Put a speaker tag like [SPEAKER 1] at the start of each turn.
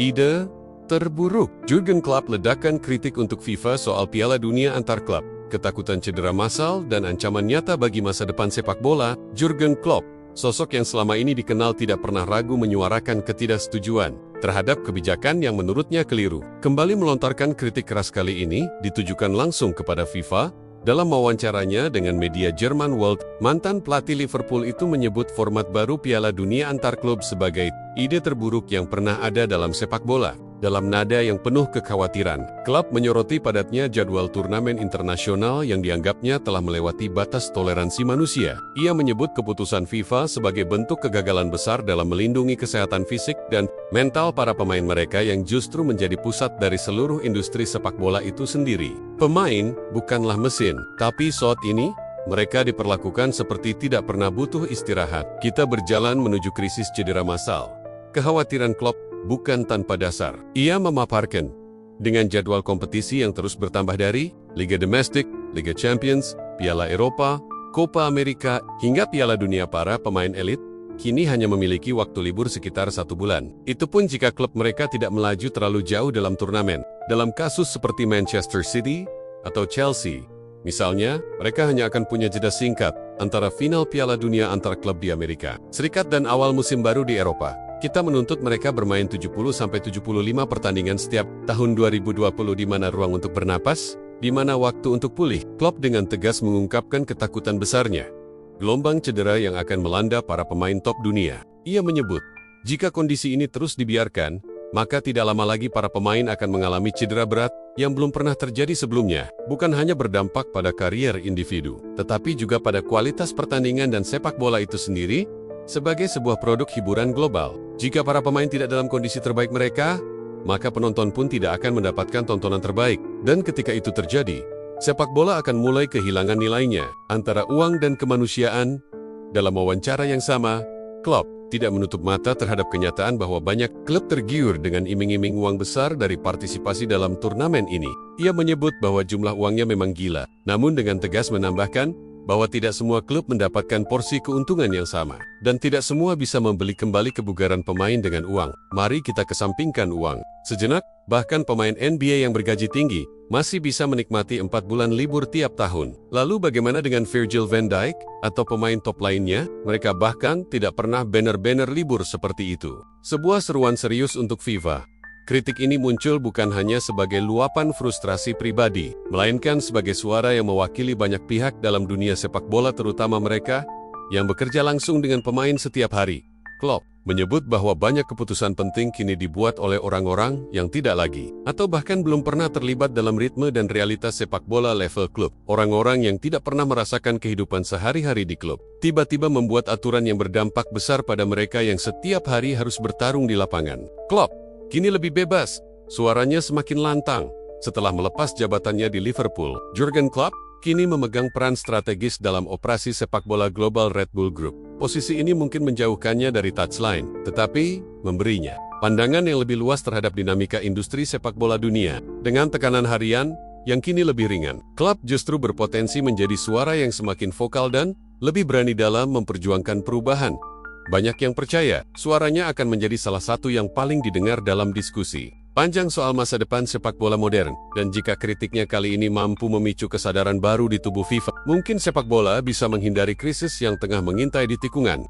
[SPEAKER 1] Ide terburuk. Jurgen Klopp ledakan kritik untuk FIFA soal Piala Dunia antar klub, ketakutan cedera massal, dan ancaman nyata bagi masa depan sepak bola. Jurgen Klopp, sosok yang selama ini dikenal tidak pernah ragu menyuarakan ketidaksetujuan terhadap kebijakan yang menurutnya keliru, kembali melontarkan kritik keras kali ini ditujukan langsung kepada FIFA. Dalam wawancaranya dengan media Jerman Welt, mantan pelatih Liverpool itu menyebut format baru Piala Dunia antar klub sebagai ide terburuk yang pernah ada dalam sepak bola. Dalam nada yang penuh kekhawatiran, klub menyoroti padatnya jadwal turnamen internasional yang dianggapnya telah melewati batas toleransi manusia. Ia menyebut keputusan FIFA sebagai bentuk kegagalan besar dalam melindungi kesehatan fisik dan mental para pemain mereka yang justru menjadi pusat dari seluruh industri sepak bola itu sendiri. Pemain bukanlah mesin, tapi saat ini mereka diperlakukan seperti tidak pernah butuh istirahat. Kita berjalan menuju krisis cedera massal. Kekhawatiran Klopp bukan tanpa dasar. Ia memaparkan, dengan jadwal kompetisi yang terus bertambah dari Liga Domestik, Liga Champions, Piala Eropa, Copa America, hingga Piala Dunia, para pemain elit kini hanya memiliki waktu libur sekitar 1 bulan. Itu pun jika klub mereka tidak melaju terlalu jauh dalam turnamen. Dalam kasus seperti Manchester City atau Chelsea, misalnya, mereka hanya akan punya jeda singkat antara final Piala Dunia antar klub di Amerika Serikat dan awal musim baru di Eropa. Kita menuntut mereka bermain 70-75 pertandingan setiap tahun 2020, di mana ruang untuk bernapas, di mana waktu untuk pulih. Klopp dengan tegas mengungkapkan ketakutan besarnya gelombang cedera yang akan melanda para pemain top dunia. Ia menyebut, jika kondisi ini terus dibiarkan, maka tidak lama lagi para pemain akan mengalami cedera berat yang belum pernah terjadi sebelumnya. Bukan hanya berdampak pada karier individu, tetapi juga pada kualitas pertandingan dan sepak bola itu sendiri sebagai sebuah produk hiburan global. Jika para pemain tidak dalam kondisi terbaik mereka, maka penonton pun tidak akan mendapatkan tontonan terbaik. Dan ketika itu terjadi, sepak bola akan mulai kehilangan nilainya antara uang dan kemanusiaan. Dalam wawancara yang sama, Klopp tidak menutup mata terhadap kenyataan bahwa banyak klub tergiur dengan iming-iming uang besar dari partisipasi dalam turnamen ini. Ia menyebut bahwa jumlah uangnya memang gila, namun dengan tegas menambahkan bahwa tidak semua klub mendapatkan porsi keuntungan yang sama, dan tidak semua bisa membeli kembali kebugaran pemain dengan uang. Mari kita kesampingkan uang sejenak. Bahkan pemain NBA yang bergaji tinggi masih bisa menikmati 4 bulan libur tiap tahun. Lalu bagaimana dengan Virgil van Dijk atau pemain top lainnya? Mereka bahkan tidak pernah banner-banner libur seperti itu. Sebuah seruan serius untuk FIFA. Kritik ini muncul bukan hanya sebagai luapan frustrasi pribadi, melainkan sebagai suara yang mewakili banyak pihak dalam dunia sepak bola, terutama mereka yang bekerja langsung dengan pemain setiap hari. Klopp menyebut bahwa banyak keputusan penting kini dibuat oleh orang-orang yang tidak lagi, atau bahkan belum pernah terlibat dalam ritme dan realitas sepak bola level klub. Orang-orang yang tidak pernah merasakan kehidupan sehari-hari di klub, tiba-tiba membuat aturan yang berdampak besar pada mereka yang setiap hari harus bertarung di lapangan. Klopp kini lebih bebas, suaranya semakin lantang. Setelah melepas jabatannya di Liverpool, Jurgen Klopp kini memegang peran strategis dalam operasi sepak bola global Red Bull Group. Posisi ini mungkin menjauhkannya dari touchline, tetapi memberinya pandangan yang lebih luas terhadap dinamika industri sepak bola dunia. Dengan tekanan harian yang kini lebih ringan, Klopp justru berpotensi menjadi suara yang semakin vokal dan lebih berani dalam memperjuangkan perubahan. Banyak yang percaya suaranya akan menjadi salah satu yang paling didengar dalam diskusi panjang soal masa depan sepak bola modern. Dan jika kritiknya kali ini mampu memicu kesadaran baru di tubuh FIFA, mungkin sepak bola bisa menghindari krisis yang tengah mengintai di tikungan.